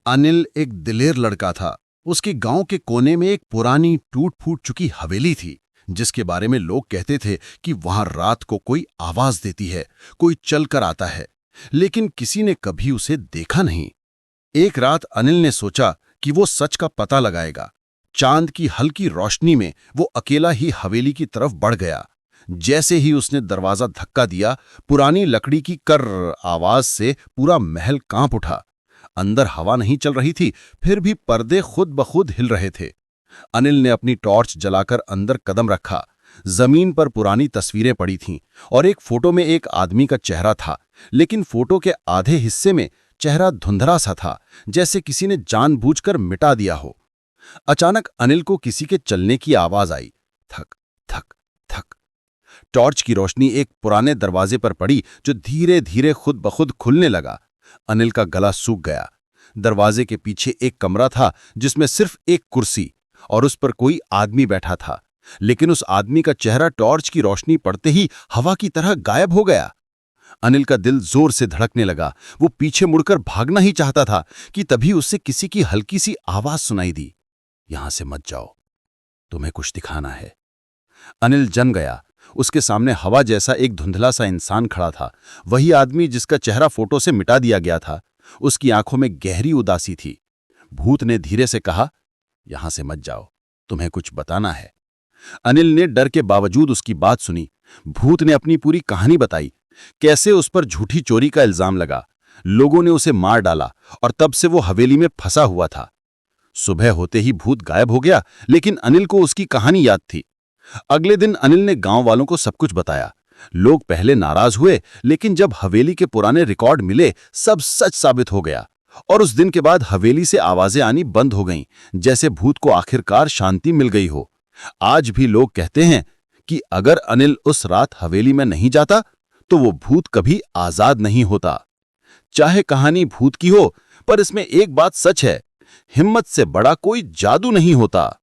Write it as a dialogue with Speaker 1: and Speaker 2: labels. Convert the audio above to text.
Speaker 1: अनिल एक दिलेर लड़का था। उसकी गांव के कोने में एक पुरानी टूट फूट चुकी हवेली थी, जिसके बारे में लोग कहते थे कि वहां रात को कोई आवाज देती है, कोई चलकर आता है, लेकिन किसी ने कभी उसे देखा नहीं। एक रात अनिल ने सोचा कि वो सच का पता लगाएगा। चांद की हल्की रोशनी में वो अकेला ही हवेली की तरफ बढ़ गया। जैसे ही उसने दरवाजा धक्का दिया, पुरानी लकड़ी की कर आवाज से पूरा महल कांप उठा। अंदर हवा नहीं चल रही थी, फिर भी पर्दे खुद ब खुद हिल रहे थे। अनिल ने अपनी टॉर्च जलाकर अंदर कदम रखा। जमीन पर पुरानी तस्वीरें पड़ी थीं और एक फोटो में एक आदमी का चेहरा था, लेकिन फोटो के आधे हिस्से में चेहरा धुंधला सा था, जैसे किसी ने जानबूझकर मिटा दिया हो। अचानक अनिल को किसी के चलने की आवाज आई। थक थक थक। टॉर्च की रोशनी एक पुराने दरवाजे पर पड़ी, जो धीरे धीरे खुद ब खुद खुलने लगा। अनिल का गला सूख गया। दरवाजे के पीछे एक कमरा था, जिसमें सिर्फ एक कुर्सी और उस पर कोई आदमी बैठा था, लेकिन उस आदमी का चेहरा टॉर्च की रोशनी पड़ते ही हवा की तरह गायब हो गया। अनिल का दिल जोर से धड़कने लगा। वो पीछे मुड़कर भागना ही चाहता था कि तभी उससे किसी की हल्की सी आवाज सुनाई दी। यहां से मत जाओ, तुम्हें कुछ दिखाना है। अनिल जम गया। उसके सामने हवा जैसा एक धुंधला सा इंसान खड़ा था, वही आदमी जिसका चेहरा फोटो से मिटा दिया गया था। उसकी आंखों में गहरी उदासी थी। भूत ने धीरे से कहा, यहां से मत जाओ, तुम्हें कुछ बताना है। अनिल ने डर के बावजूद उसकी बात सुनी। भूत ने अपनी पूरी कहानी बताई, कैसे उस पर झूठी चोरी का इल्जाम लगा, लोगों ने उसे मार डाला और तब से वो हवेली में फंसा हुआ था। सुबह होते ही भूत गायब हो गया, लेकिन अनिल को उसकी कहानी याद थी। अगले दिन अनिल ने गांव वालों को सब कुछ बताया। लोग पहले नाराज हुए, लेकिन जब हवेली के पुराने रिकॉर्ड मिले, सब सच साबित हो गया। और उस दिन के बाद हवेली से आवाजें आनी बंद हो गईं, जैसे भूत को आखिरकार शांति मिल गई हो। आज भी लोग कहते हैं कि अगर अनिल उस रात हवेली में नहीं जाता, तो वो भूत कभी आजाद नहीं होता। चाहे कहानी भूत की हो, पर इसमें एक बात सच है, हिम्मत से बड़ा कोई जादू नहीं होता।